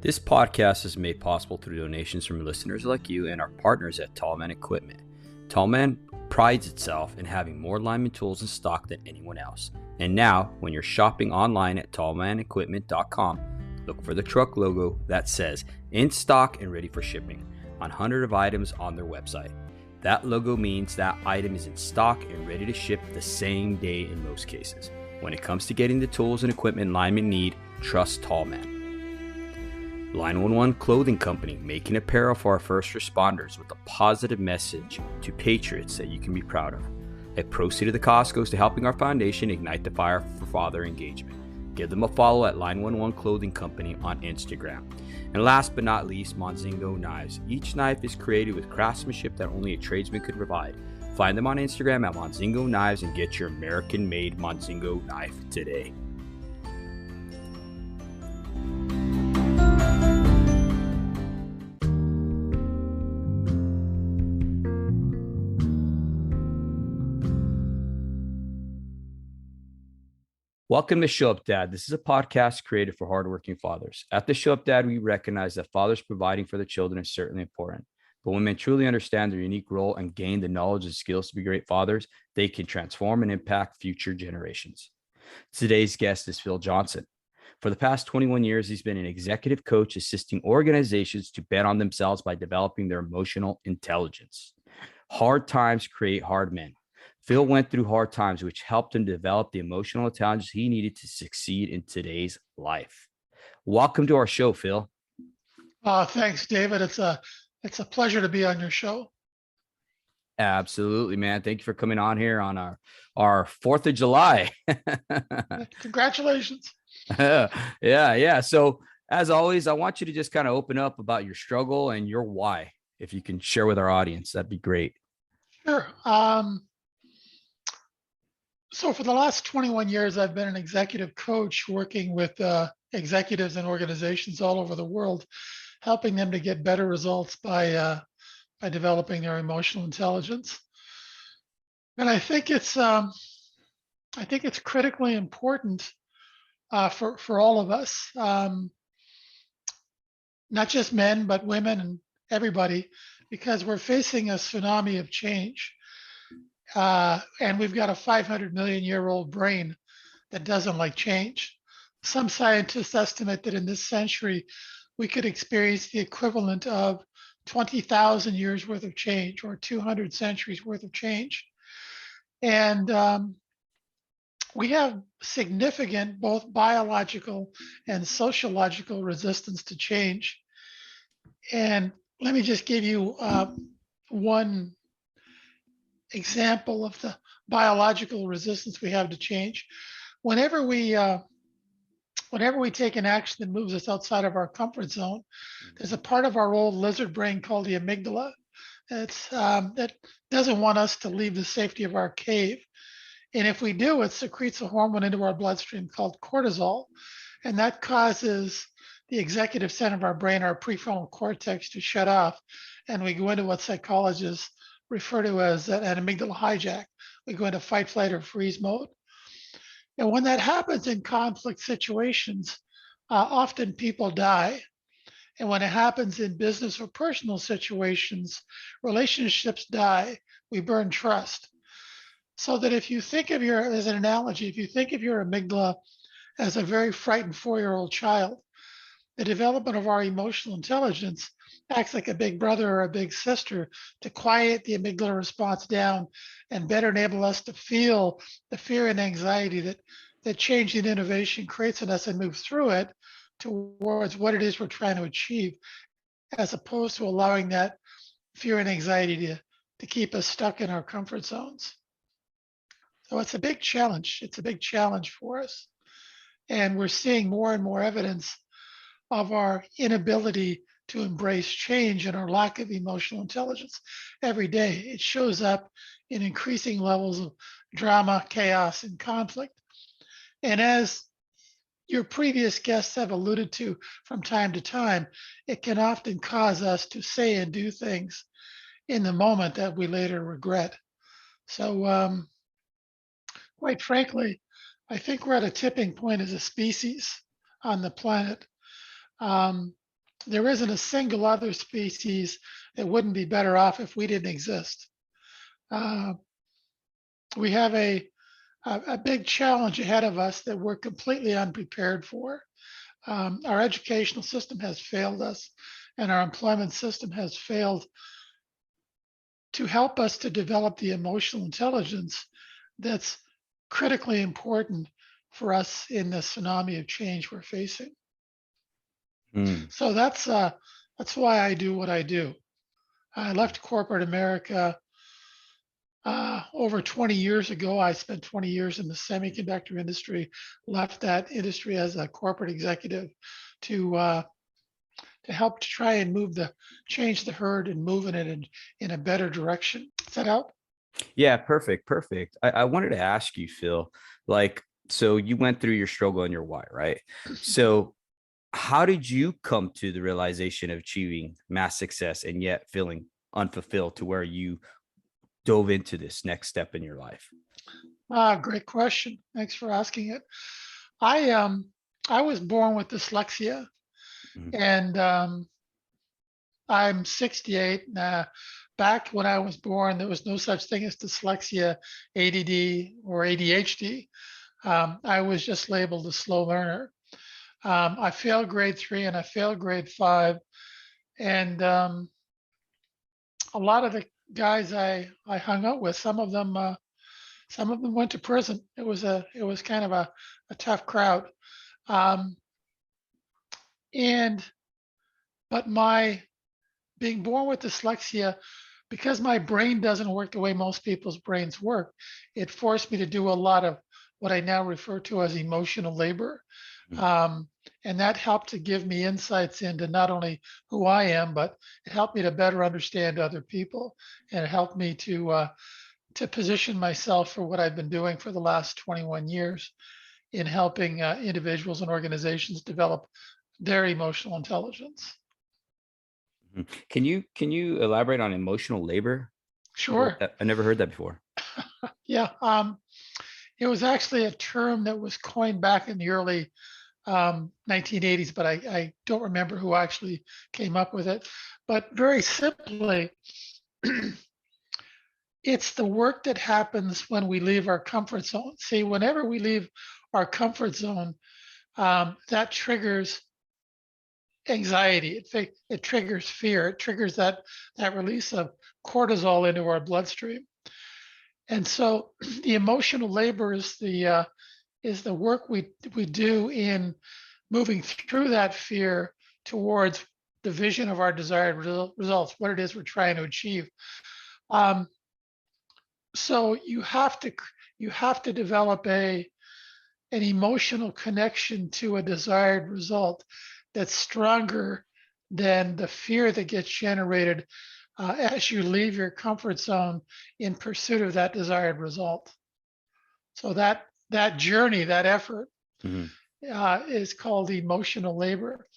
This podcast is made possible through donations from listeners like you and our partners at Tallman Equipment. Tallman prides itself in having more lineman tools in stock than anyone else. And now, when you're shopping online at tallmanequipment.com, look for the truck logo that says in stock and ready for shipping on 100 of items on their website. That logo means that item is in stock and ready to ship the same day in most cases. When it comes to getting the tools and equipment linemen need, trust Tallman. Line 11 Clothing Company, making apparel for our first responders with a positive message to patriots that you can be proud of. A proceed of the cost goes to helping our foundation ignite the fire for father engagement. Give them a follow at Line 11 Clothing Company on Instagram. And last but not least, Monzingo Knives. Each knife is created with craftsmanship that only a tradesman could provide. Find them on Instagram at Monzingo Knives and get your American-made Monzingo knife today. Welcome to Show Up Dad. This is a podcast created for hardworking fathers. At the Show Up Dad, we recognize that fathers providing for their children is certainly important. But when men truly understand their unique role and gain the knowledge and skills to be great fathers, they can transform and impact future generations. Today's guest is Phil Johnson. For the past 21 years, he's been an executive coach assisting organizations to bet on themselves by developing their emotional intelligence. Hard times create hard men. Phil went through hard times, which helped him develop the emotional intelligence he needed to succeed in today's life. Welcome to our show, Phil. Thanks, David. It's a pleasure to be on your show. Absolutely, man. Thank you for coming on here on our 4th of July. Congratulations. Yeah. So as always, I want you to just kind of open up about your struggle and your why. If you can share with our audience, that'd be great. Sure. So for the last 21 years, I've been an executive coach working with executives and organizations all over the world, helping them to get better results by developing their emotional intelligence. And I think it's critically important for all of us, not just men, but women and everybody, because we're facing a tsunami of change. And we've got a 500 million year old brain that doesn't like change. Some scientists estimate that in this century, we could experience the equivalent of 20,000 years worth of change or 200 centuries worth of change. And we have significant both biological and sociological resistance to change. And let me just give you one example of the biological resistance we have to change. Whenever we take an action that moves us outside of our comfort zone, there's a part of our old lizard brain called the amygdala that doesn't want us to leave the safety of our cave. And if we do, it secretes a hormone into our bloodstream called cortisol, and that causes the executive center of our brain, our prefrontal cortex, to shut off, and we go into what psychologists refer to as an amygdala hijack. We go into fight, flight, or freeze mode. And when that happens in conflict situations, often people die. And when it happens in business or personal situations, relationships die. We burn trust. So that if you think of as an analogy, if you think of your amygdala as a very frightened 4-year-old child, the development of our emotional intelligence acts like a big brother or a big sister to quiet the amygdala response down and better enable us to feel the fear and anxiety that change and innovation creates in us and move through it towards what it is we're trying to achieve, as opposed to allowing that fear and anxiety to keep us stuck in our comfort zones. So it's a big challenge. It's a big challenge for us. And we're seeing more and more evidence of our inability to embrace change and our lack of emotional intelligence every day. It shows up in increasing levels of drama, chaos, and conflict. And as your previous guests have alluded to from time to time, it can often cause us to say and do things in the moment that we later regret. So quite frankly, I think we're at a tipping point as a species on the planet. There isn't a single other species that wouldn't be better off if we didn't exist. Uh, we have a big challenge ahead of us that we're completely unprepared for. Our educational system has failed us, and our employment system has failed to help us to develop the emotional intelligence that's critically important for us in the tsunami of change we're facing. Mm. So that's why I do what I do. I left corporate America over 20 years ago. I spent 20 years in the semiconductor industry, left that industry as a corporate executive to help to try and change the herd and moving it in a better direction. Does that help? Yeah, perfect, perfect. I wanted to ask you, Phil, like, so you went through your struggle and your why, right? So how did you come to the realization of achieving mass success and yet feeling unfulfilled to where you dove into this next step in your life? Great question. Thanks for asking it. I was born with dyslexia, Mhm. and I'm 68. Back when I was born, there was no such thing as dyslexia, ADD, or ADHD. I was just labeled a slow learner. I failed grade 3 and I failed grade 5, and a lot of the guys I hung out with, some of them went to prison. It was kind of a tough crowd. Um, and but my being born with dyslexia, because my brain doesn't work the way most people's brains work, it forced me to do a lot of what I now refer to as emotional labor. Mhm. Um, and that helped to give me insights into not only who I am, but it helped me to better understand other people, and it helped me to position myself for what I've been doing for the last 21 years in helping individuals and organizations develop their emotional intelligence. Mhm. Can you elaborate on emotional labor? Sure. I never heard that before. Yeah. It was actually a term that was coined back in the early 1980s, but I don't remember who actually came up with it. But very simply, it's the work that happens when we leave our comfort zone. See, whenever we leave our comfort zone, that triggers anxiety. It triggers fear. It triggers that release of cortisol into our bloodstream. And so, the emotional labor is the work we do in moving through that fear towards the vision of our desired results, what it is we're trying to achieve. Um, so you have to develop an emotional connection to a desired result that's stronger than the fear that gets generated as you leave your comfort zone in pursuit of that desired result. So that journey, that effort, Mhm. is called emotional labor.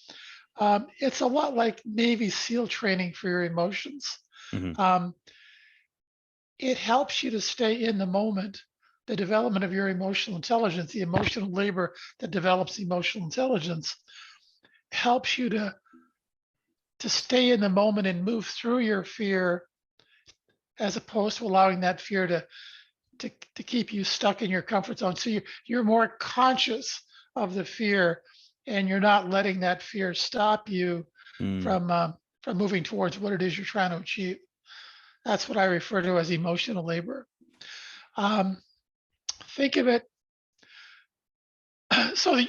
It's a lot like Navy SEAL training for your emotions. Mhm. Um, it helps you to stay in the moment. The development of your emotional intelligence, the emotional labor that develops emotional intelligence, helps you to stay in the moment and move through your fear, as opposed to allowing that fear to keep you stuck in your comfort zone. So you're more conscious of the fear, and you're not letting that fear stop you Mm. from moving towards what it is you're trying to achieve. That's what I refer to as emotional labor. Um, think of it so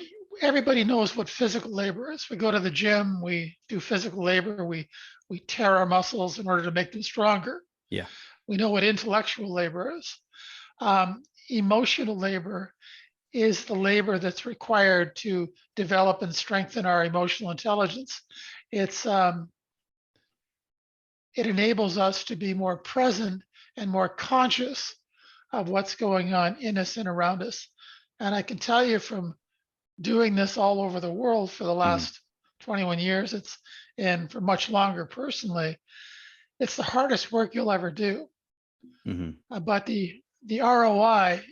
everybody knows what physical labor is. We go to the gym, we do physical labor, we tear our muscles in order to make them stronger. Yeah. We know what intellectual labor is. Emotional labor is the labor that's required to develop and strengthen our emotional intelligence. It's it enables us to be more present and more conscious of what's going on in us and around us. And I can tell you from doing this all over the world for the Mhm. last 21 years, and for much longer personally, it's the hardest work you'll ever do. Mhm. But the ROI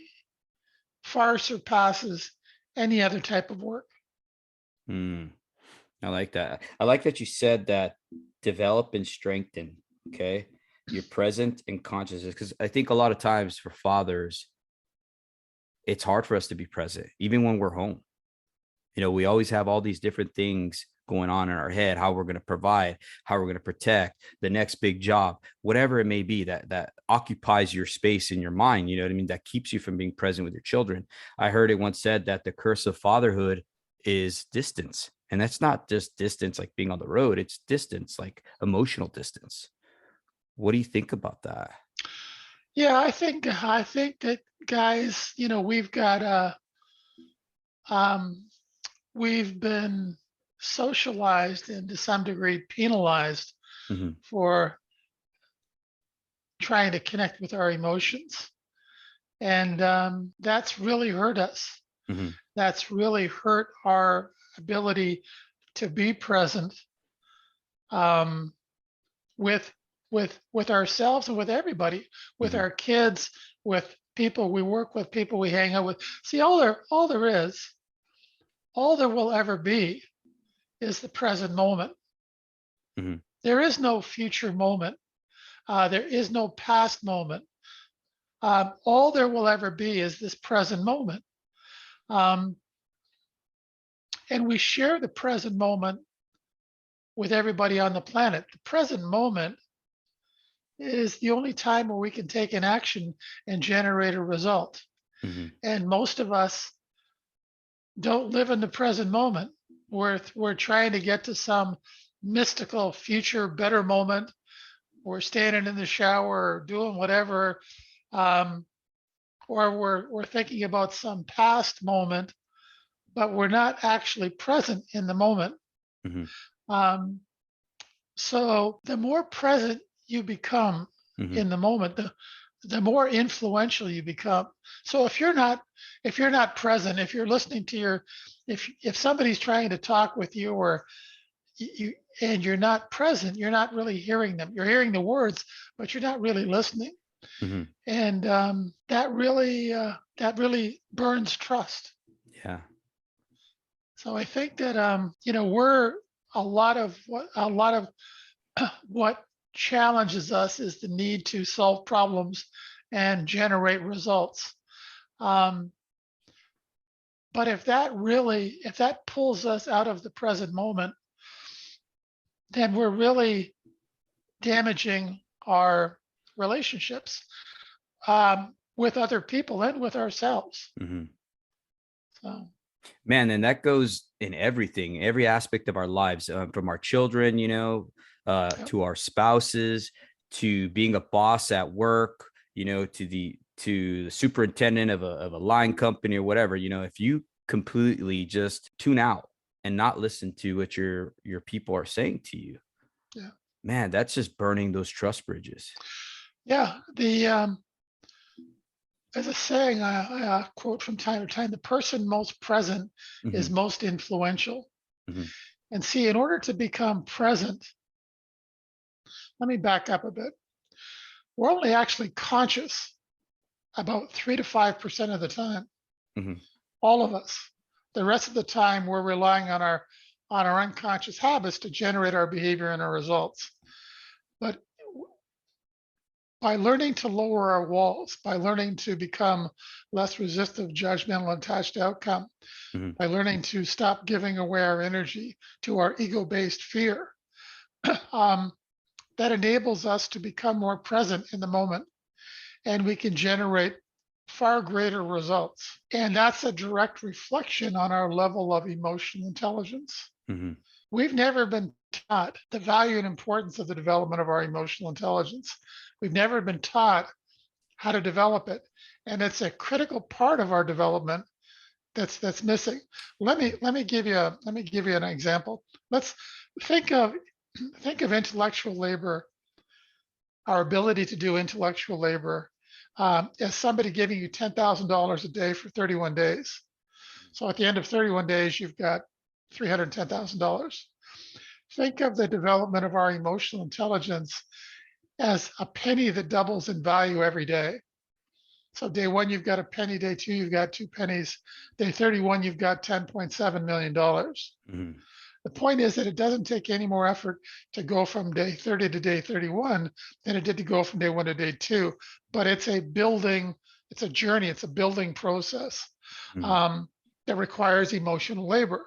far surpasses any other type of work. Mm. I like that. I like that you said that develop and strengthen. Okay. You're present and consciousness. Because I think a lot of times for fathers, it's hard for us to be present, even when we're home. We always have all these different things going on in our head, how we're going to provide, how we're going to protect the next big job, whatever it may be that occupies your space in your mind. You know what I mean? That keeps you from being present with your children. I heard it once said that the curse of fatherhood is distance. And that's not just distance like being on the road, it's distance, like emotional distance. What do you think about that? Yeah, I think that guys, um, we've been socialized and to some degree penalized Hmm. for trying to connect with our emotions. And that's really hurt us. Hmm. That's really hurt our ability to be present um, with with ourselves and with everybody, with Hmm. our kids, with people we work with, people we hang out with. See, all there will ever be is the present moment. Hmm. There is no future moment. There is no past moment. All there will ever be is this present moment. Um, and we share the present moment with everybody on the planet. The present moment is the only time where we can take an action and generate a result. Hmm. And most of us don't live in the present moment. We're trying to get to some mystical future better moment. We're standing in the shower or doing whatever, um, or we're thinking about some past moment, but we're not actually present in the moment. Hmm. Um, so the more present you become Hmm. in the moment, the more influential you become. So if you're not present, if you're listening to if somebody's trying to talk with you or you and you're not present, you're not really hearing them. You're hearing the words, but you're not really listening. Hmm. And that really burns trust. Yeah. So I think that we're a lot of what challenges us is the need to solve problems and generate results. Um, but if that pulls us out of the present moment, then we're really damaging our relationships with other people and with ourselves. Hmm. So, Man, and that goes in everything, every aspect of our lives, from our children, yep, to our spouses, to being a boss at work, to the superintendent of a line company or whatever. If you completely just tune out and not listen to what your people are saying to you, yeah, man, that's just burning those trust bridges. yeah. There's a saying I quote from time to time: "The person most present is Hmm. most influential." Hmm. And see, in order to become present, let me back up a bit. We're only actually conscious about 3 to 5% of the time, Hmm. all of us. The rest of the time, we're relying on our unconscious habits to generate our behavior and our results. But by learning to lower our walls, by learning to become less resistive, judgmental, and attached to outcome, Hmm. by learning to stop giving away our energy to our ego-based fear, um, that enables us to become more present in the moment, and we can generate far greater results. And that's a direct reflection on our level of emotional intelligence. Hmm. We've never been taught the value and importance of the development of our emotional intelligence. We've never been taught how to develop it. And it's a critical part of our development that's missing. Let me give you an example. Let's think of think of intellectual labor, our ability to do intellectual labor, as somebody giving you $10,000 a day for 31 days. So at the end of 31 days, you've got $310,000. Think of the development of our emotional intelligence as a penny that doubles in value every day. So day one, you've got a penny. Day two, you've got two pennies. Day 31, you've got $10.7 million. Hmm. The point is that it doesn't take any more effort to go from day 30 to day 31 than it did to go from day 1 to day 2. But it's a journey, it's a building process Mm. um, that requires emotional labor.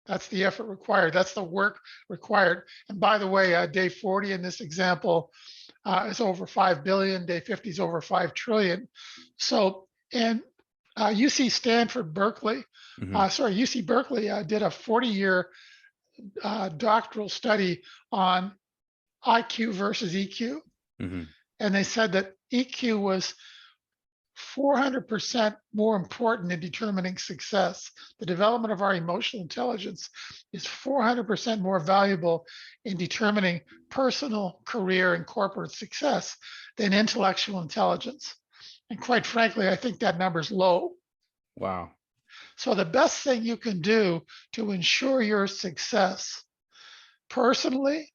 That's the effort required. That's the work required. And by the way, day 40 in this example is over 5 billion. Day 50 is over 5 trillion. So, and UC Stanford Berkeley, Hmm. UC Berkeley did a 40-year doctoral study on IQ versus EQ. Hmm. And they said that EQ was 400% more important in determining success. The development of our emotional intelligence is 400% more valuable in determining personal, career, and corporate success than intellectual intelligence. And quite frankly, I think that number's low. Wow. So the best thing you can do to ensure your success personally,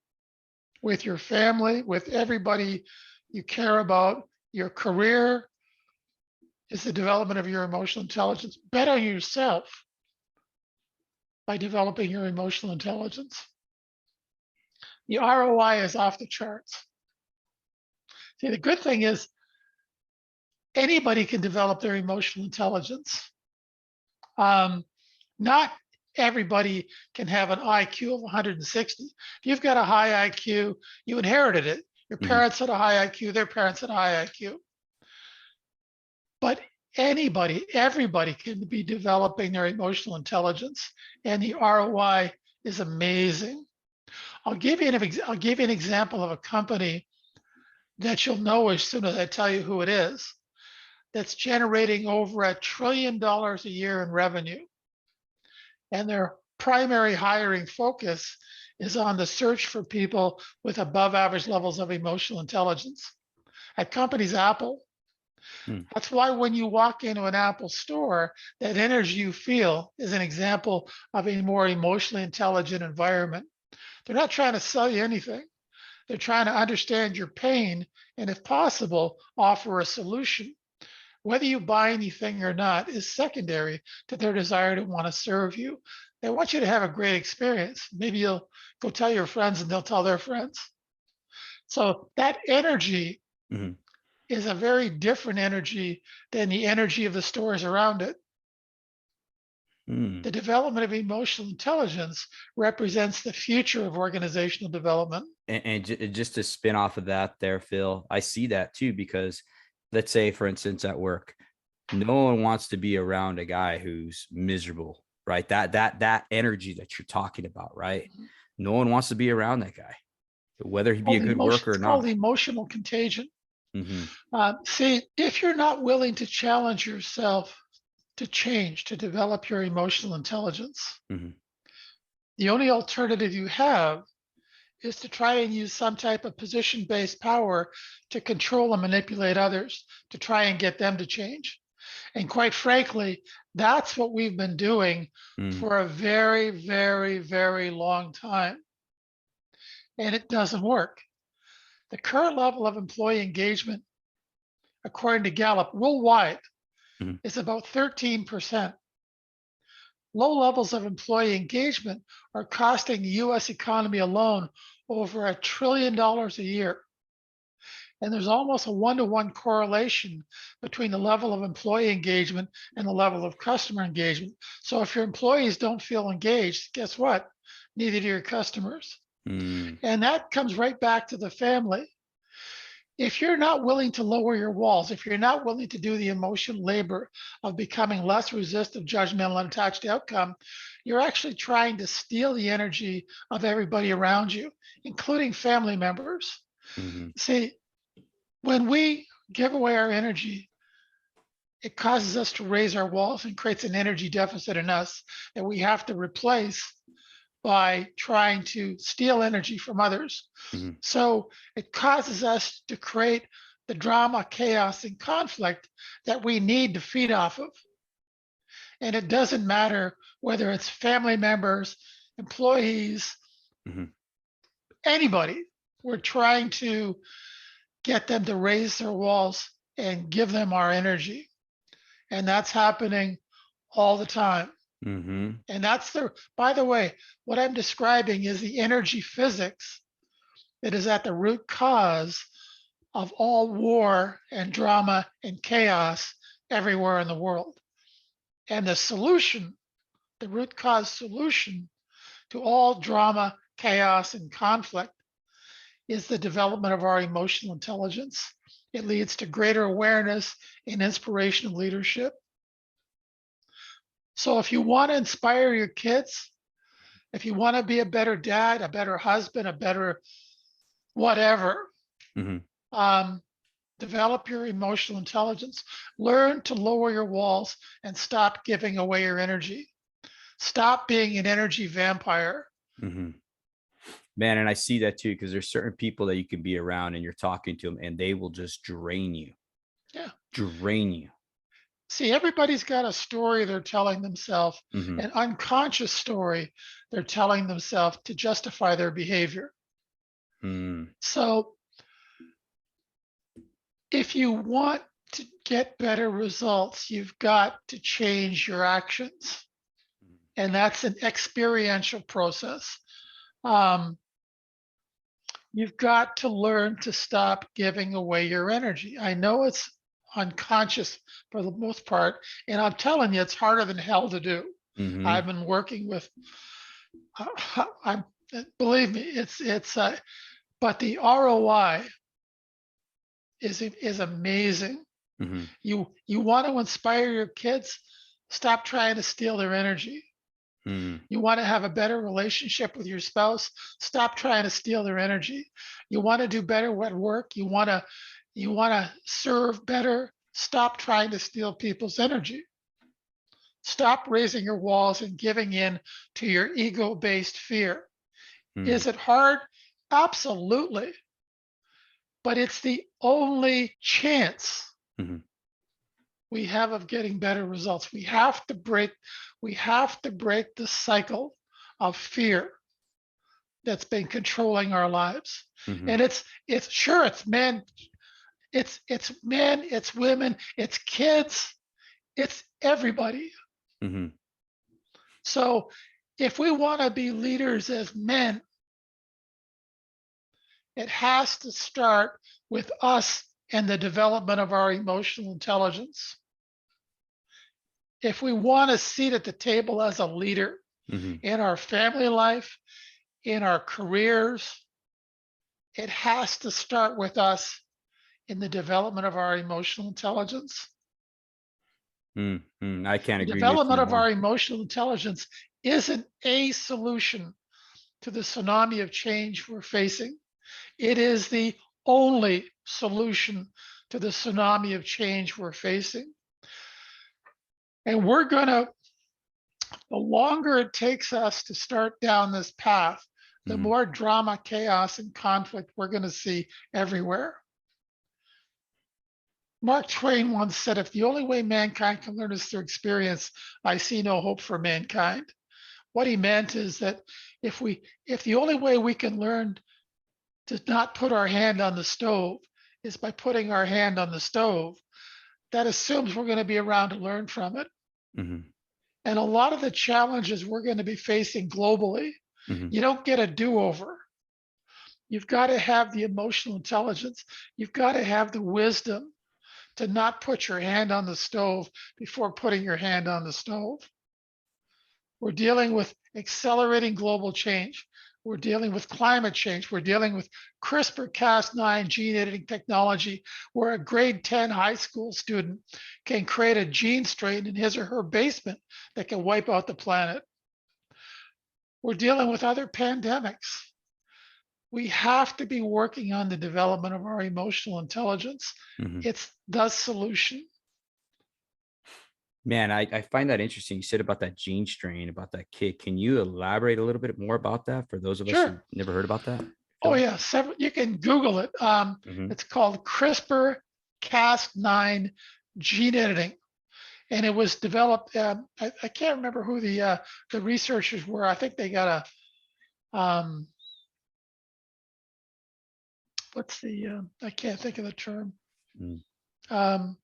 with your family, with everybody you care about, your career, is the development of your emotional intelligence. Bet on yourself by developing your emotional intelligence. The ROI is off the charts. See, the good thing is anybody can develop their emotional intelligence. Not everybody can have an IQ of 160. If you've got a high IQ, you inherited it. Your Hmm. parents had a high IQ, their parents had a high IQ. But everybody can be developing their emotional intelligence, and the ROI is amazing. I'll give you an example of a company that you'll know as soon as I tell you who it is, that's generating over $1 trillion a year in revenue. And their primary hiring focus is on the search for people with above average levels of emotional intelligence. That company's Apple. Mm. That's why when you walk into an Apple store, that energy you feel is an example of a more emotionally intelligent environment. They're not trying to sell you anything. They're trying to understand your pain and, if possible, offer a solution. Whether you buy anything or not is secondary to their desire to want to serve you. They want you to have a great experience. Maybe you'll go tell your friends and they'll tell their friends. So that energy Hmm. is a very different energy than the energy of the stores around it. Mm. The development of emotional intelligence represents the future of organizational development. And just to spin off of that there, Phil, I see that too, because let's say, for instance, at work, no one wants to be around a guy who's miserable, right? That energy that you're talking about, right? No one wants to be around that guy, whether he be a good worker or It's called not. emotional contagion. Hmm. See, if you're not willing to challenge yourself to change, to develop your emotional intelligence, Hmm. the only alternative you have is to try and use some type of position-based power to control and manipulate others, to try and get them to change. And quite frankly, that's what we've been doing Mm. for a very, very, very long time. And it doesn't work. The current level of employee engagement, according to Gallup, worldwide, Hmm. is about 13%. Low levels of employee engagement are costing the US economy alone over $1 trillion a year. And there's almost a one-to-one correlation between the level of employee engagement and the level of customer engagement. So if your employees don't feel engaged, guess what? Neither do your customers. Mm. And that comes right back to the family. If you're not willing to lower your walls, if you're not willing to do the emotional labor of becoming less resistant, judgmental, and attached to outcome, you're actually trying to steal the energy of everybody around you, including family members. Hmm. See, when we give away our energy, it causes us to raise our walls and creates an energy deficit in us that we have to replace by trying to steal energy from others. Hmm. So it causes us to create the drama, chaos, and conflict that we need to feed off of. And it doesn't matter whether it's family members, employees, Hmm. anybody. We're trying to get them to raise their walls and give them our energy. And that's happening all the time. Mm-hmm. And that's by the way, what I'm describing is the energy physics that is at the root cause of all war and drama and chaos everywhere in the world. And the solution, the root cause solution to all drama, chaos, and conflict is the development of our emotional intelligence. It leads to greater awareness and inspirational leadership. So if you want to inspire your kids, if you want to be a better dad, a better husband, a better whatever, Mm-hmm. um, develop your emotional intelligence. Learn to lower your walls and stop giving away your energy. Stop being an energy vampire. Mm-hmm. Man, and I see that too, because there's certain people that you can be around and you're talking to them and they will just drain you. Yeah. Drain you. See, everybody's got a story they're telling themselves, Mm-hmm. an unconscious story they're telling themselves to justify their behavior. Mm-hmm. So if you want to get better results, you've got to change your actions. And that's an experiential process. Um, you've got to learn to stop giving away your energy. I know it's unconscious for the most part, and I'm telling you, it's harder than hell to do. Mm-hmm. I've been working with, I'm believe me, but the ROI is amazing. Mm-hmm. You want to inspire your kids, stop trying to steal their energy. Mm-hmm. You want to have a better relationship with your spouse, stop trying to steal their energy. You want to do better at work, you want to serve better, stop trying to steal people's energy. Stop raising your walls and giving in to your ego-based fear. Mm-hmm. Is it hard? Absolutely. But it's the only chance Mm-hmm. we have of getting better results. We have to break the cycle of fear that's been controlling our lives. Mm-hmm. And it's men, it's men, it's women, it's kids, it's everybody. Mm-hmm. So if we want to be leaders as men, it has to start with us and the development of our emotional intelligence. If we want a seat at the table as a leader Mm-hmm. in our family life, in our careers, it has to start with us in the development of our emotional intelligence. Mm-hmm. I can't The agree with you development of more. our emotional intelligence isn't a solution to the tsunami of change we're facing. It is the only solution to the tsunami of change we're facing. And the longer it takes us to start down this path, the Mm-hmm. more drama, chaos, and conflict we're going to see everywhere. Mark Twain once said, if the only way mankind can learn is through experience, I see no hope for mankind. What he meant is that if the only way we can learn to not put our hand on the stove is by putting our hand on the stove, that assumes we're going to be around to learn from it. Mm-hmm. And a lot of the challenges we're going to be facing globally, Mm-hmm. you don't get a do-over. You've got to have the emotional intelligence. You've got to have the wisdom to not put your hand on the stove before putting your hand on the stove. We're dealing with accelerating global change. We're dealing with climate change. We're dealing with CRISPR-Cas9 gene editing technology, where a grade 10 high school student can create a gene strain in his or her basement that can wipe out the planet. We're dealing with other pandemics. We have to be working on the development of our emotional intelligence. Mm-hmm. It's the solution. Man, I find that interesting. You said about that gene strain, about that kid. Can you elaborate a little bit more about that for those of us who Sure. never heard about that? Oh Phil? yeah, you can Google it. Mm-hmm. It's called CRISPR-Cas9 gene editing, and it was developed. I can't remember who the researchers were. I think they got what's I can't think of the term. Mm-hmm. Um,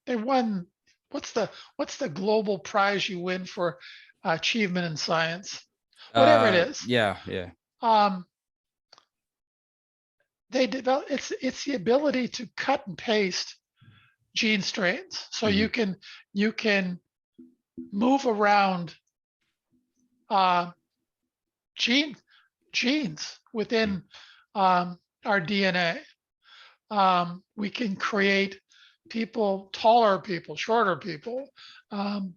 they won what's the global prize you win for achievement in science? Whatever it is. Yeah, yeah. Um, they develop it's the ability to cut and paste gene strains. So Hmm. you can move around uh, gene genes within our DNA. We can create people, taller people, shorter people, um,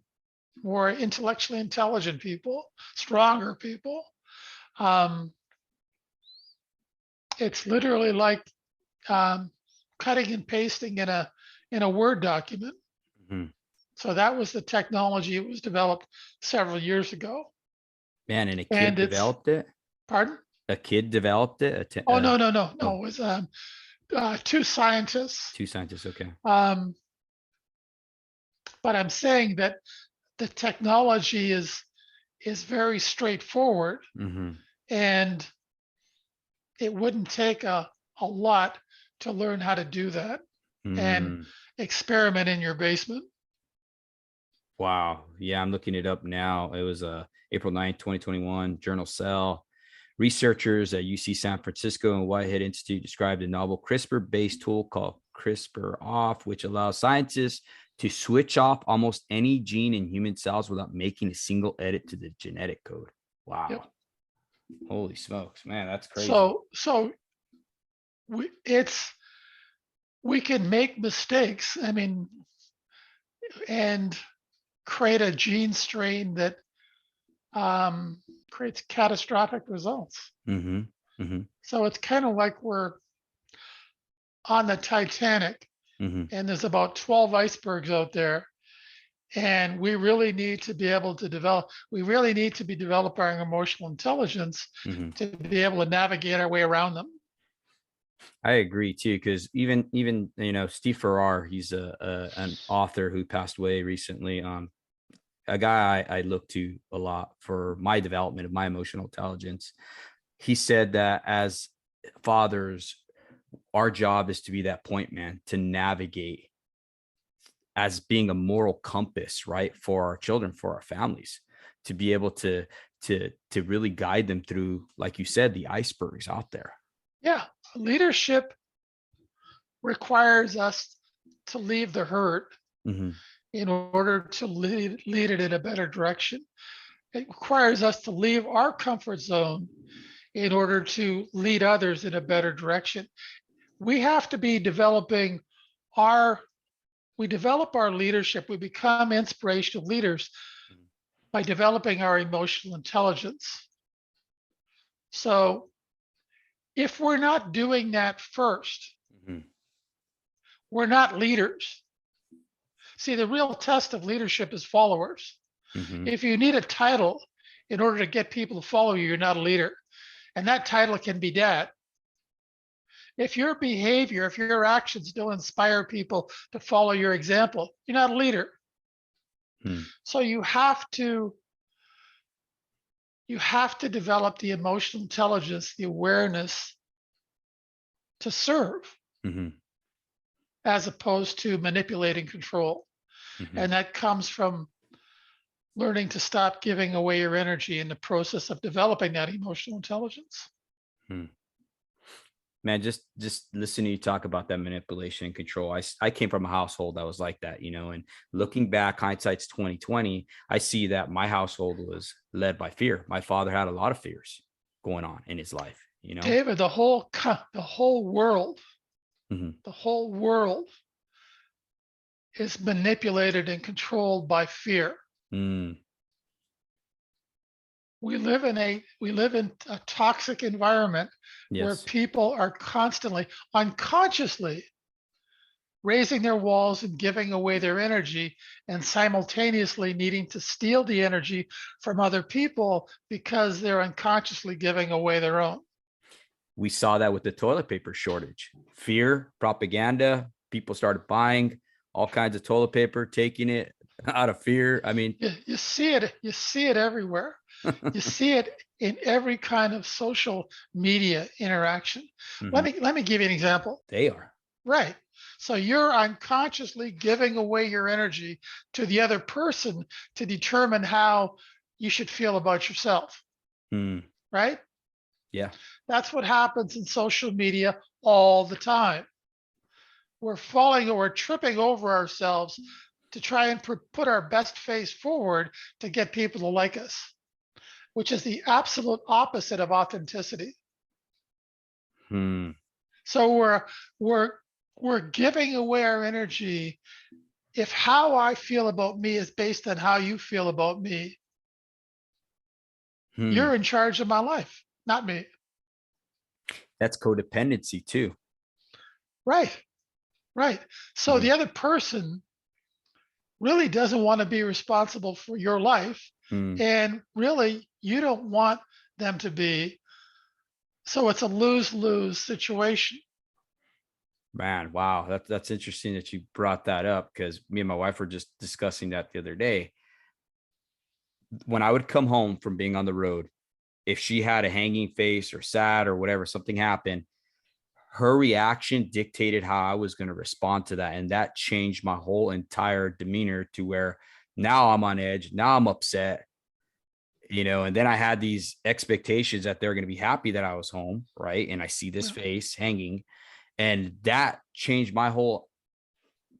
more intellectually intelligent people, stronger people. Um, it's literally like cutting and pasting in a Word document. Hmm. So that was the technology. It was developed several years ago, Man, and a kid and it's developed it. pardon. A kid developed it. Oh no no no Oh, no! It was two scientists. two scientists. Okay. Um, but I'm saying that the technology is very straightforward, Hmm. and it wouldn't take a lot to learn how to do that and Mm. experiment in your basement. Wow. Yeah, I'm looking it up now. It was April 9th, 2021, Journal Cell. Researchers at UC San Francisco and Whitehead Institute described a novel CRISPR-based tool called CRISPR off, which allows scientists to switch off almost any gene in human cells without making a single edit to the genetic code. Yep. Wow. Holy smokes, man, that's crazy. So it's we can make mistakes. I mean, and create a gene strain that creates catastrophic results. Mm-hmm. Mm-hmm. So it's kind of like we're on the Titanic Mm-hmm. and there's about 12 icebergs out there. And we really need to be able to we really need to be developing emotional intelligence Mm-hmm. to be able to navigate our way around them. I agree too, because even Steve Farrar, he's an author who passed away recently. A guy I look to a lot for my development of my emotional intelligence. He said that as fathers, our job is to be that point man to navigate as being a moral compass, right, for our children, for our families, to be able to really guide them through, like you said, the icebergs out there. Yeah, leadership requires us to leave the herd Mm-hmm. in order to lead it in a better direction. It requires us to leave our comfort zone in order to lead others in a better direction. We have to be developing our we develop our leadership, we become inspirational leaders by developing our emotional intelligence. So if we're not doing that first, Mm-hmm. we're not leaders. See, the real test of leadership is followers. Mm-hmm. If you need a title in order to get people to follow you, you're not a leader. And that title can be dad. If your behavior, if your actions don't inspire people to follow your example, you're not a leader. Mm-hmm. So you have to develop the emotional intelligence, the awareness to serve Mm-hmm. as opposed to manipulating control. Mm-hmm. And that comes from learning to stop giving away your energy in the process of developing that emotional intelligence. Mm-hmm. Man, just listening to you talk about that manipulation and control. I came from a household that was like that, and looking back, hindsight's 2020. I see that my household was led by fear. My father had a lot of fears going on in his life. David, the Mm-hmm. whole world is manipulated and controlled by fear. Mm. We live in a toxic environment where Yes. people are constantly unconsciously raising their walls and giving away their energy and simultaneously needing to steal the energy from other people because they're unconsciously giving away their own. We saw that with the toilet paper shortage. Fear, propaganda, people started buying all kinds of toilet paper, taking it out of fear. I mean, You see it everywhere. You see it in every kind of social media interaction. mm-hmm. Let me give you an example. They are. Right. So you're unconsciously giving away your energy to the other person to determine how you should feel about yourself, Hmm. right? Yeah. That's what happens in social media all the time. We're falling or we're tripping over ourselves to try and put our best face forward to get people to like us, which is the absolute opposite of authenticity. Hmm. So we're we're giving away our energy. If how I feel about me is based on how you feel about me, Hmm. you're in charge of my life, not me. That's codependency too. Right, right. So Hmm. the other person really doesn't want to be responsible for your life. Hmm. And really, you don't want them to be. So it's a lose lose situation. Man, wow. That's interesting that you brought that up, because me and my wife were just discussing that the other day. When I would come home from being on the road, if she had a hanging face or sad or whatever, something happened, her reaction dictated how I was going to respond to that. And that changed my whole entire demeanor to where now I'm on edge. Now I'm upset, and then I had these expectations that they're going to be happy that I was home. Right. And I see this Yeah. face hanging, and that changed my whole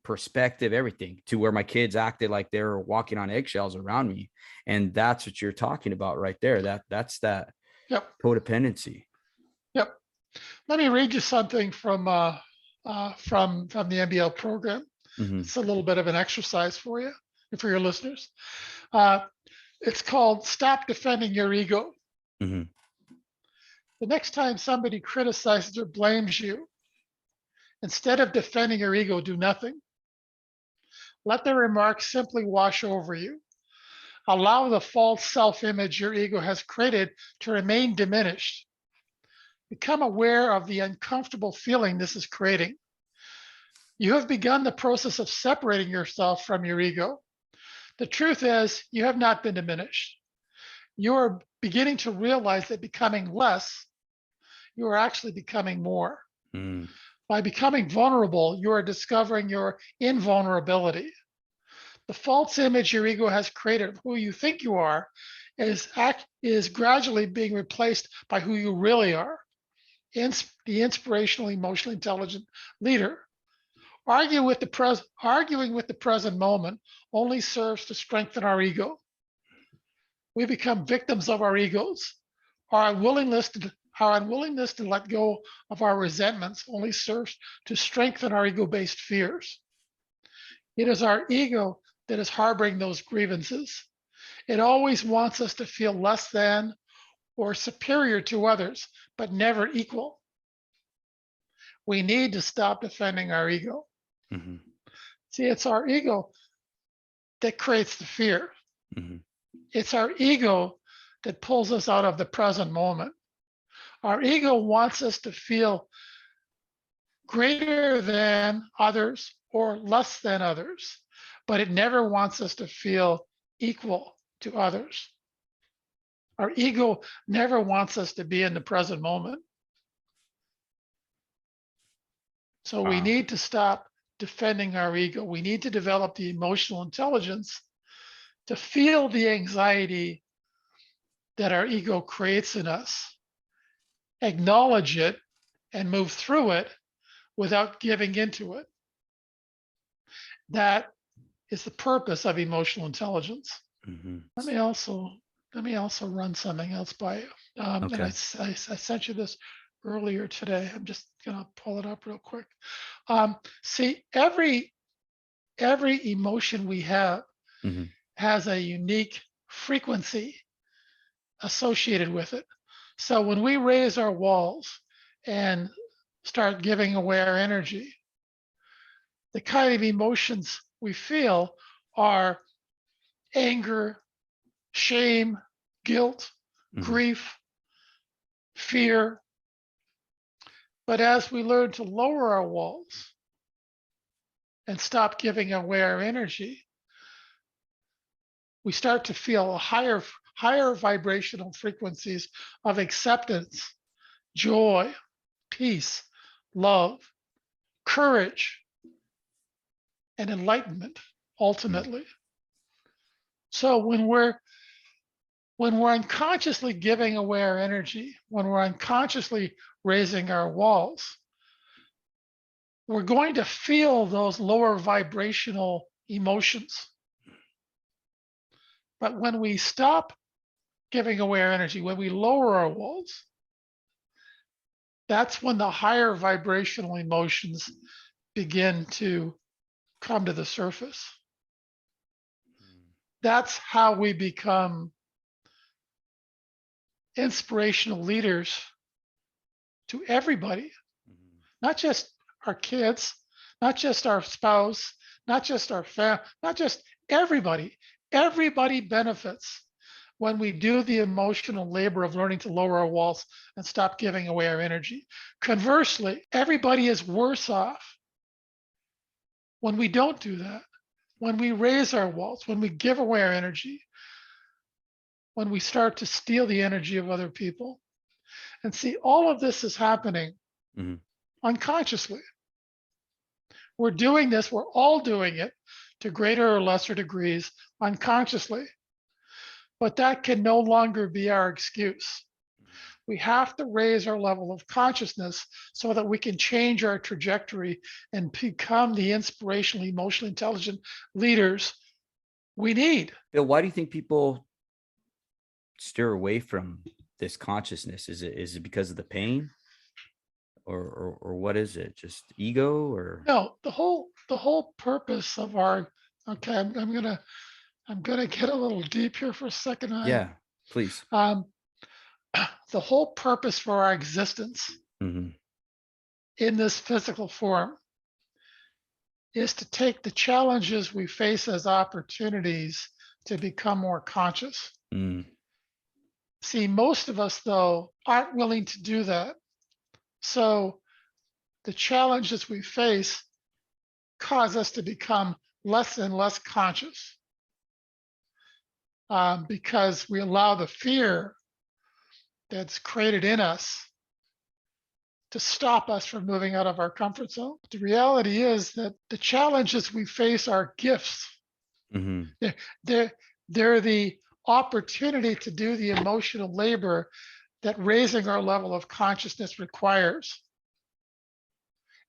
perspective, everything, to where my kids acted like they were walking on eggshells around me. And that's what you're talking about right there. That's that Yep. codependency. Yep. Let me read you something from the NBL program. Mm-hmm. It's a little bit of an exercise for you and for your listeners. Uh, it's called "Stop Defending Your Ego." Mm-hmm. The next time somebody criticizes or blames you, instead of defending your ego, do nothing. Let their remarks simply wash over you. Allow the false self-image your ego has created to remain diminished. Become aware of the uncomfortable feeling this is creating. You have begun the process of separating yourself from your ego. The truth is, you have not been diminished. You are beginning to realize that becoming less, you are actually becoming more. Mm. By becoming vulnerable, you are discovering your invulnerability. The false image your ego has created of who you think you are is gradually being replaced by who you really are. The inspirational, emotionally intelligent leader. Arguing with the present moment only serves to strengthen our ego. We become victims of our egos. Our unwillingness to our unwillingness to let go of our resentments only serves to strengthen our ego-based fears. It is our ego that is harboring those grievances. It always wants us to feel less than or superior to others, but never equal. We need to stop defending our ego. Mm-hmm. See, it's our ego that creates the fear. Mm-hmm. It's our ego that pulls us out of the present moment. Our ego wants us to feel greater than others or less than others, but it never wants us to feel equal to others. Our ego never wants us to be in the present moment. So we Wow. need to stop defending our ego. We need to develop the emotional intelligence to feel the anxiety that our ego creates in us, acknowledge it, and move through it without giving into it. That is the purpose of emotional intelligence. Mm-hmm. Let me also run something else by you. And Okay. I sent you this earlier today. I'm just gonna pull it up real quick. See, every emotion we have Mm-hmm. has a unique frequency associated with it. So when we raise our walls and start giving away our energy, the kind of emotions we feel are anger, shame, guilt, Mm-hmm. grief, fear. But as we learn to lower our walls and stop giving away our energy, we start to feel higher vibrational frequencies of acceptance, joy, peace, love, courage. and enlightenment ultimately. So when we're unconsciously giving away our energy, when we're unconsciously raising our walls, we're going to feel those lower vibrational emotions. But when we stop giving away our energy, when we lower our walls, that's when the higher vibrational emotions begin to come to the surface. That's how we become inspirational leaders to everybody, not just our kids, not just our spouse, not just our family, not just everybody. Everybody benefits when we do the emotional labor of learning to lower our walls and stop giving away our energy. Conversely, everybody is worse off when we don't do that, when we raise our walls, when we give away our energy, when we start to steal the energy of other people. And see, all of this is happening unconsciously. We're doing this, we're all doing it to greater or lesser degrees unconsciously. But that can no longer be our excuse. We have to raise our level of consciousness so that we can change our trajectory and become the inspirational, emotionally intelligent leaders we need. Bill, why do you think people steer away from this consciousness? Is it because of the pain, or what is it? Just ego, or No, the whole purpose of our, okay, I'm gonna get a little deep here for a second. Yeah, please. The whole purpose for our existence in this physical form is to take the challenges we face as opportunities to become more conscious. See, most of us, though, aren't willing to do that. So the challenges we face cause us to become less and less conscious because we allow the fear that's created in us to stop us from moving out of our comfort zone. The reality is that the challenges we face are gifts. They're the opportunity to do the emotional labor that raising our level of consciousness requires.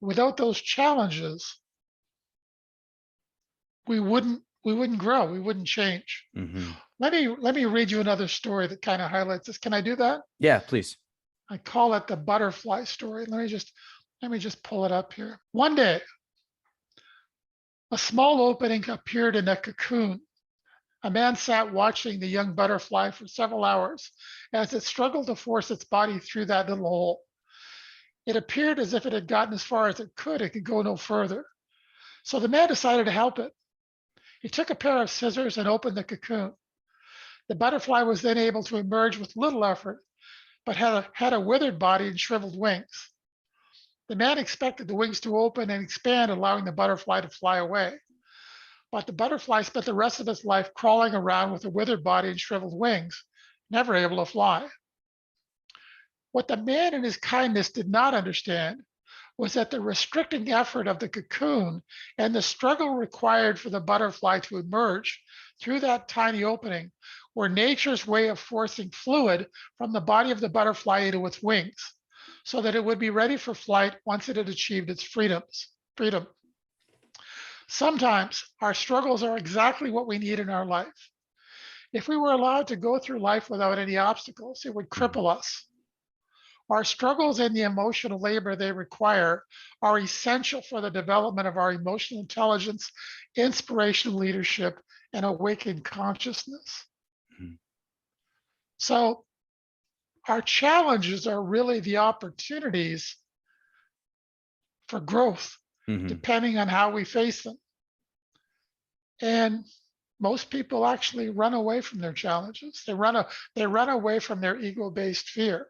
Without those challenges, we wouldn't grow, we wouldn't change. Let me read you another story that kind of highlights this. Can I do that? Yeah, please. I call it the butterfly story. Let me just pull it up here. One day, a small opening appeared in a cocoon. A man sat watching the young butterfly for several hours as it struggled to force its body through that little hole. It appeared as if it had gotten as far as it could go no further. So the man decided to help it. He took a pair of scissors and opened the cocoon. The butterfly was then able to emerge with little effort, but had a withered body and shriveled wings. The man expected the wings to open and expand, allowing the butterfly to fly away. But the butterfly spent the rest of its life crawling around with a withered body and shriveled wings, never able to fly. What the man in his kindness did not understand was that the restricting effort of the cocoon and the struggle required for the butterfly to emerge through that tiny opening were nature's way of forcing fluid from the body of the butterfly into its wings so that it would be ready for flight once it had achieved its freedom. Sometimes our struggles are exactly what we need in our life. If we were allowed to go through life without any obstacles, it would cripple us. Our struggles and the emotional labor they require are essential for the development of our emotional intelligence, inspirational leadership, and awakened consciousness. So our challenges are really the opportunities for growth, depending on how we face them. And most people actually run away from their challenges. They run away from their ego-based fear.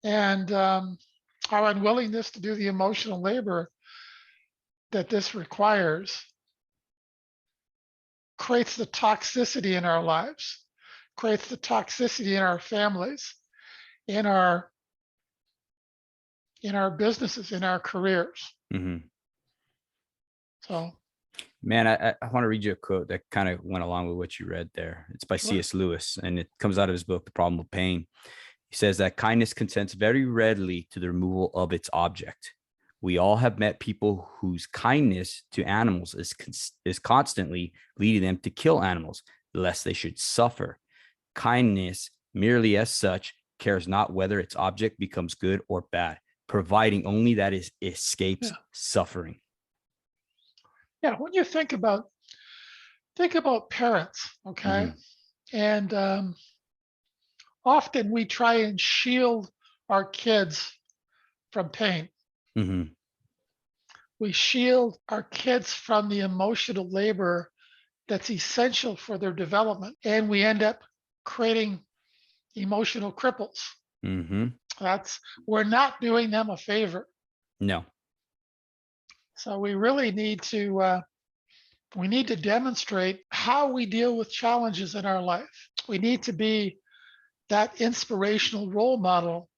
And our unwillingness to do the emotional labor that this requires creates the toxicity in our lives, creates the toxicity in our families, in our businesses, in our careers. So Man, I want to read you a quote that kind of went along with what you read there. It's by Sure. C.S. Lewis, and it comes out of his book, The Problem of Pain. He says that kindness consents very readily to the removal of its object. We all have met people whose kindness to animals is constantly leading them to kill animals, lest they should suffer. Kindness, merely as such, cares not whether its object becomes good or bad, providing only that it escapes Yeah. suffering. Yeah. When you think about parents, okay, Mm-hmm. and often we try and shield our kids from pain. Mm-hmm. We shield our kids from the emotional labor that's essential for their development, and we end up creating emotional cripples. Mm-hmm. That's We're not doing them a favor. No. So we really need to demonstrate how we deal with challenges in our life. We need to be that inspirational role model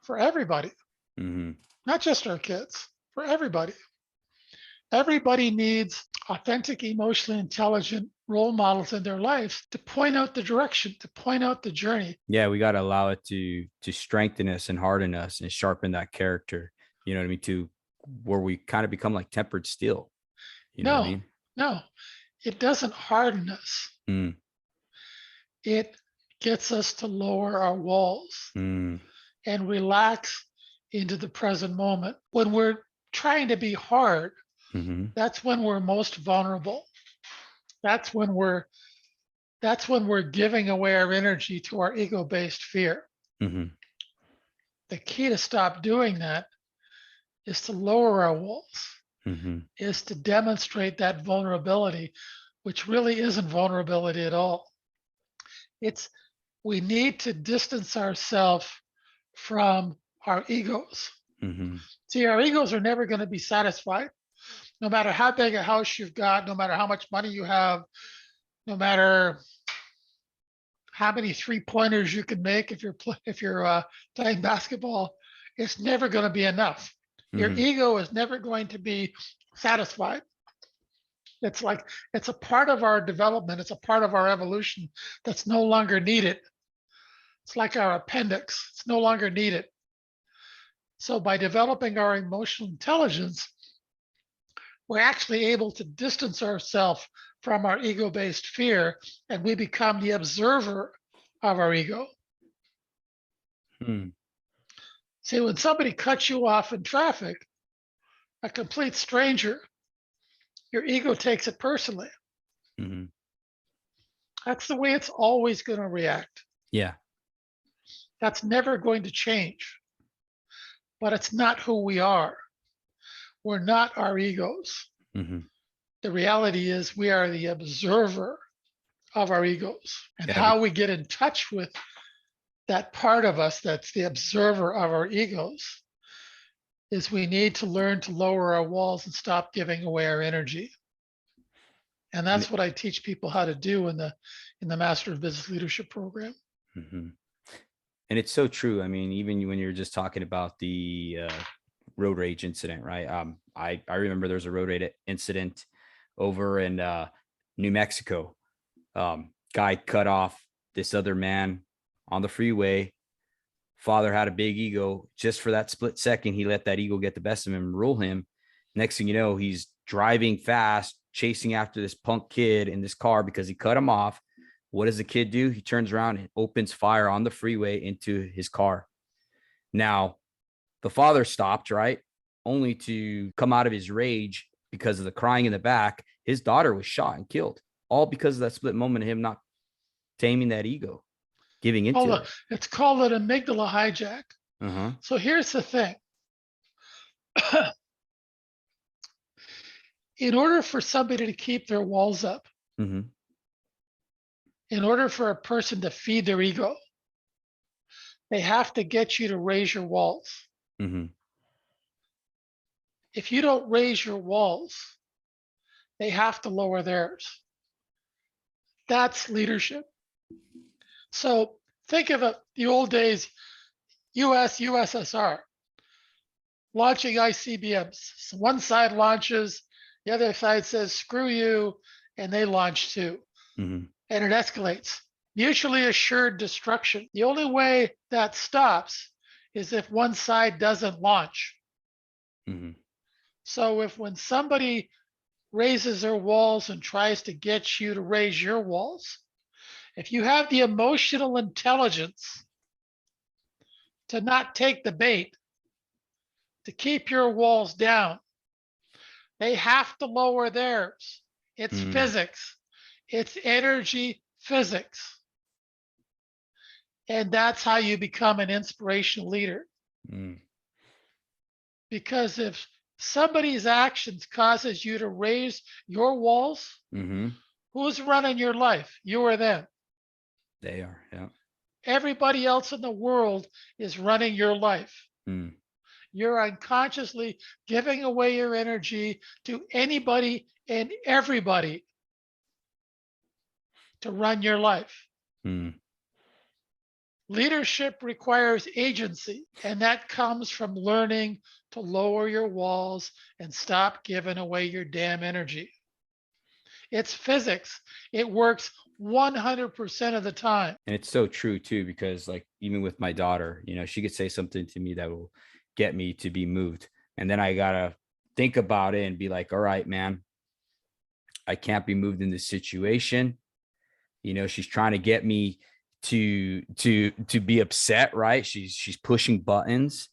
for everybody, Mm-hmm. not just our kids, for everybody. Everybody needs authentic, emotionally intelligent role models in their life to point out the direction, to point out the journey. Yeah, we got to allow it to strengthen us and harden us and sharpen that character. You know what I mean? To where we kind of become like tempered steel. You know what I No, mean? no, it doesn't harden us. Mm, It gets us to lower our walls mm, and relax into the present moment. When we're trying to be hard, mm-hmm, that's when we're most vulnerable. That's when we're giving away our energy to our ego-based fear. mm-hmm. The key to stop doing that is to lower our walls, Mm-hmm. is to demonstrate that vulnerability, which really isn't vulnerability at all. It's We need to distance ourselves from our egos. Mm-hmm. See, our egos are never going to be satisfied. No matter how big a house you've got, no matter how much money you have, no matter how many three-pointers you can make if you're playing basketball, it's never going to be enough. Your Mm-hmm. ego is never going to be satisfied. It's like it's a part of our development. It's a part of our evolution that's no longer needed. It's like our appendix. It's no longer needed. So by developing our emotional intelligence, we're actually able to distance ourselves from our ego-based fear, and we become the observer of our ego. Mm-hmm. See, when somebody cuts you off in traffic, a complete stranger, your ego takes it personally. Mm-hmm. That's the way it's always going to react. Yeah. That's never going to change. But it's not who we are. We're not our egos. Mm-hmm. The reality is we are the observer of our egos. And Yeah. how we get in touch with that part of us that's the observer of our egos is we need to learn to lower our walls and stop giving away our energy. And And that's what I teach people how to do in the Master of Business Leadership program. mm-hmm. And it's so true. I mean, even when you're just talking about the road rage incident, right? I remember there was a road rage incident over in New Mexico. Guy cut off this other man on the freeway. Father had a big ego. Just for that split second, he let that ego get the best of him, rule him. Next thing you know, he's driving fast, chasing after this punk kid in this car because he cut him off. What does the kid do? He turns around and opens fire on the freeway into his car. Now, the father stopped, right? Only to come out of his rage because of the crying in the back. His daughter was shot and killed, all because of that split moment of him not taming that ego, giving into it. It's called an amygdala hijack. Uh-huh. So here's the thing. In order for somebody to keep their walls up, Mm-hmm. in order for a person to feed their ego, they have to get you to raise your walls. Mm-hmm. If you don't raise your walls, they have to lower theirs. That's leadership. So think of it, the old days, USSR, launching ICBMs. So one side launches, The other side says, screw you, and they launch too. Mm-hmm. And it escalates. Mutually assured destruction. The only way that stops is if one side doesn't launch. Mm-hmm. So if when somebody raises their walls and tries to get you to raise your walls, if you have the emotional intelligence to not take the bait, to keep your walls down, they have to lower theirs. It's Mm-hmm. physics. It's energy physics. And that's how you become an inspirational leader. Because if somebody's actions causes you to raise your walls, Mm-hmm. who's running your life? You or them? They are. Yeah. Everybody else in the world is running your life. Mm. You're unconsciously giving away your energy to anybody and everybody to run your life. Mm. Leadership requires agency, and that comes from learning to lower your walls and stop giving away your damn energy. It's physics. It works 100% of the time. And it's so true too, because like even with my daughter, she could say something to me that will get me to be moved. And then I gotta think about it and be like, all right, man, I can't be moved in this situation. She's trying to get me to be upset, right? She's pushing buttons.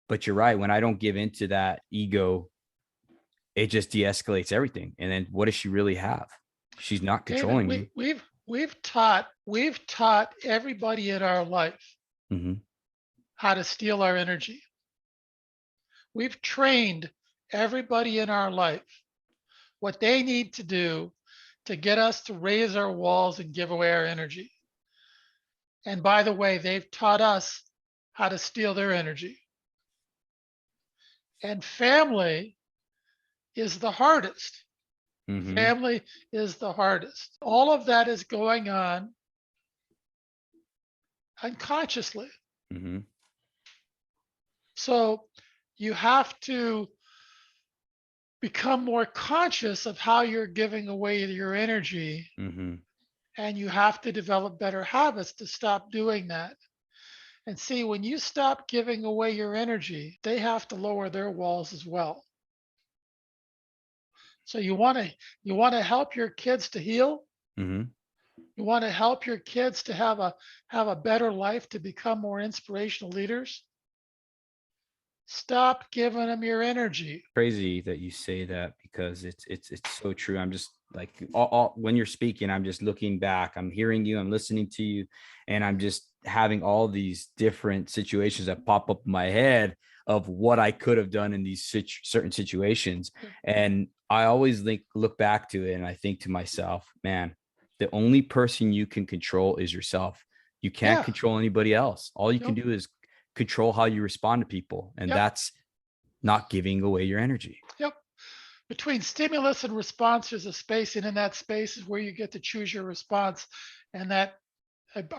But you're right. When I don't give into that ego, it just de-escalates everything. And then what does she really have? She's not David, controlling me. we've taught everybody in our life Mm-hmm. how to steal our energy. We've trained everybody in our life what they need to do to get us to raise our walls and give away our energy. And by the way, they've taught us how to steal their energy. And family is the hardest. Mm-hmm. Family is the hardest. All of that is going on unconsciously. Mm-hmm. So you have to become more conscious of how you're giving away your energy, Mm-hmm. and you have to develop better habits to stop doing that. And see, when you stop giving away your energy, they have to lower their walls as well. So you want to help your kids to heal. Mm-hmm. You want to help your kids to have a better life, to become more inspirational leaders. Stop giving them your energy. Crazy that you say that, because it's so true. I'm just like when you're speaking, I'm just looking back, I'm hearing you, I'm listening to you, and I'm just having all these different situations that pop up in my head of what I could have done in these certain situations. And I always look back to it and I think to myself, man, the only person you can control is yourself. You can't Yeah. control anybody else. All you can Yep. do is control how you respond to people, and Yep. that's not giving away your energy. Yep. Between stimulus and response, there's a space, and in that space is where you get to choose your response. And that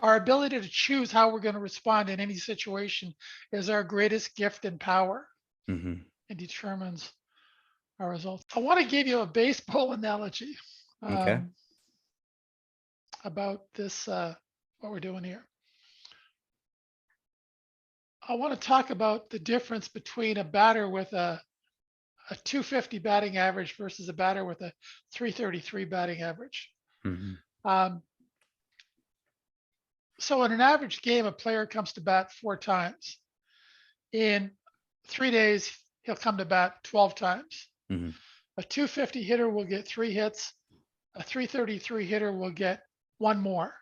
our ability to choose how we're going to respond in any situation is our greatest gift and power, Mm-hmm. and determines our results. I want to give you a baseball analogy Okay. um, about this, what we're doing here. I want to talk about the difference between a batter with a 250 batting average versus a batter with a 333 batting average. Mm-hmm. Um, so in an average game, a player comes to bat 4 times. In 3 days, he'll come to bat 12 times. Mm-hmm. A 250 hitter will get 3 hits. A 333 hitter will get one more,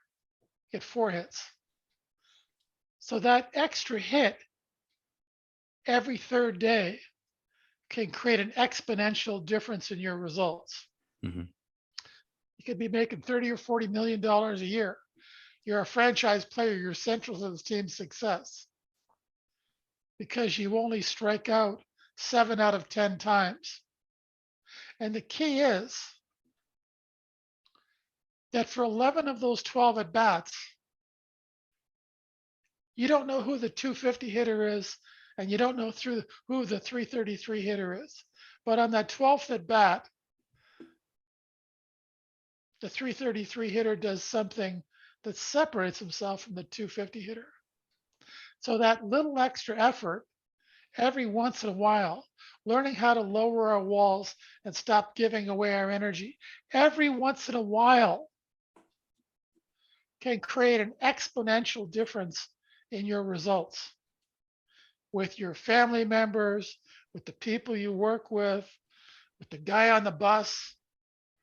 get 4 hits. So that extra hit every third day can create an exponential difference in your results. Mm-hmm. You could be making 30 or 40 million dollars a year. You're a franchise player, you're central to the team's success because you only strike out 7 out of 10 times. And the key is that for 11 of those 12 at bats, you don't know who the 250 hitter is and you don't know who the 333 hitter is. But on that 12th at bat, the 333 hitter does something that separates himself from the 250 hitter. So that little extra effort every once in a while, learning how to lower our walls and stop giving away our energy every once in a while can create an exponential difference in your results with your family members, with the people you work with the guy on the bus,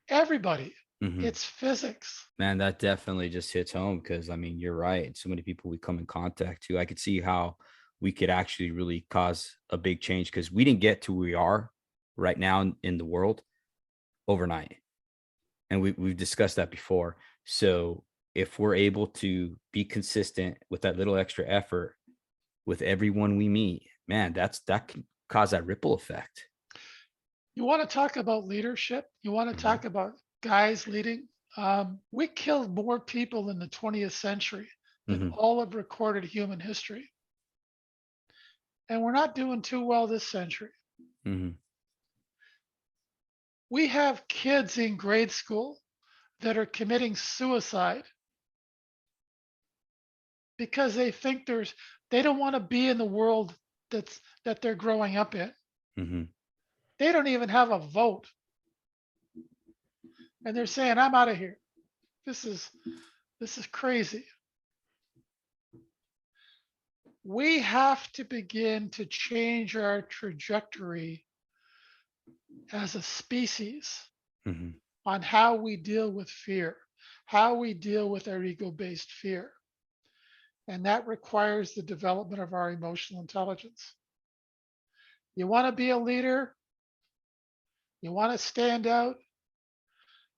everybody. Mhm. It's physics. Man, that definitely just hits home because I mean, you're right. So many people we come in contact to. I could see how we could actually really cause a big change because we didn't get to where we are right now in the world overnight. And we've discussed that before. So if we're able to be consistent with that little extra effort with everyone we meet, man, that can cause that ripple effect. You want to talk about leadership? You want to Mhm. talk about guys leading? We killed more people in the 20th century than Mhm. all of recorded human history. And we're not doing too well this century. Mhm. We have kids in grade school that are committing suicide because they don't want to be in the world that they're growing up in. Mhm. They don't even have a vote. And they're saying, I'm out of here. This is this is crazy. We have to begin to change our trajectory as a species Mhm. on how we deal with fear, how we deal with our ego based fear. And that requires the development of our emotional intelligence. You want to be a leader, you want to stand out,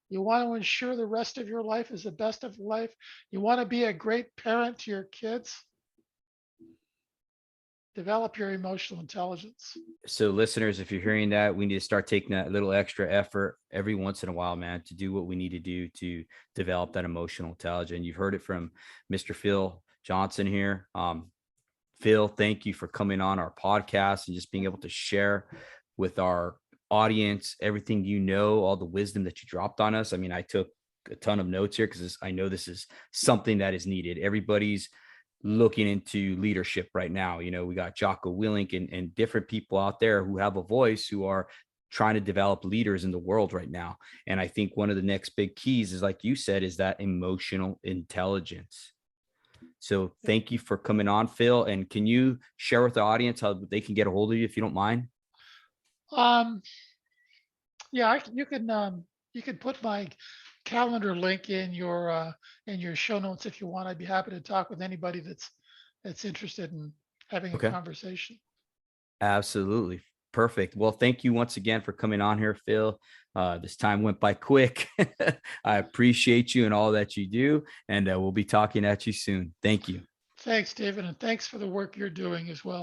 you want to ensure the rest of your life is the best of life, you want to be a great parent to your kids, develop your emotional intelligence. So listeners, if you're hearing that, we need to start taking that little extra effort every once in a while, man, to do what we need to do to develop that emotional intelligence. You've heard it from Mr. Phil Johnson here. Phil, thank you for coming on our podcast and just being able to share with our audience everything you know, all the wisdom that you dropped on us. I mean, I took a ton of notes here because I know this is something that is needed. Everybody's looking into leadership right now. You know, we got Jocko Willink and different people out there who have a voice who are trying to develop leaders in the world right now. And I think one of the next big keys is, like you said, is that emotional intelligence. So thank you for coming on, Phil. And can you share with the audience how they can get a hold of you if you don't mind? Um, yeah, you can put my calendar link in your show notes if you want. I'd be happy to talk with anybody that's interested in having a Okay. conversation. Absolutely. Perfect. Well, thank you once again for coming on here, Phil. This time went by quick. I appreciate you and all that you do. And we'll be talking at you soon. Thank you. Thanks, David, and thanks for the work you're doing as well.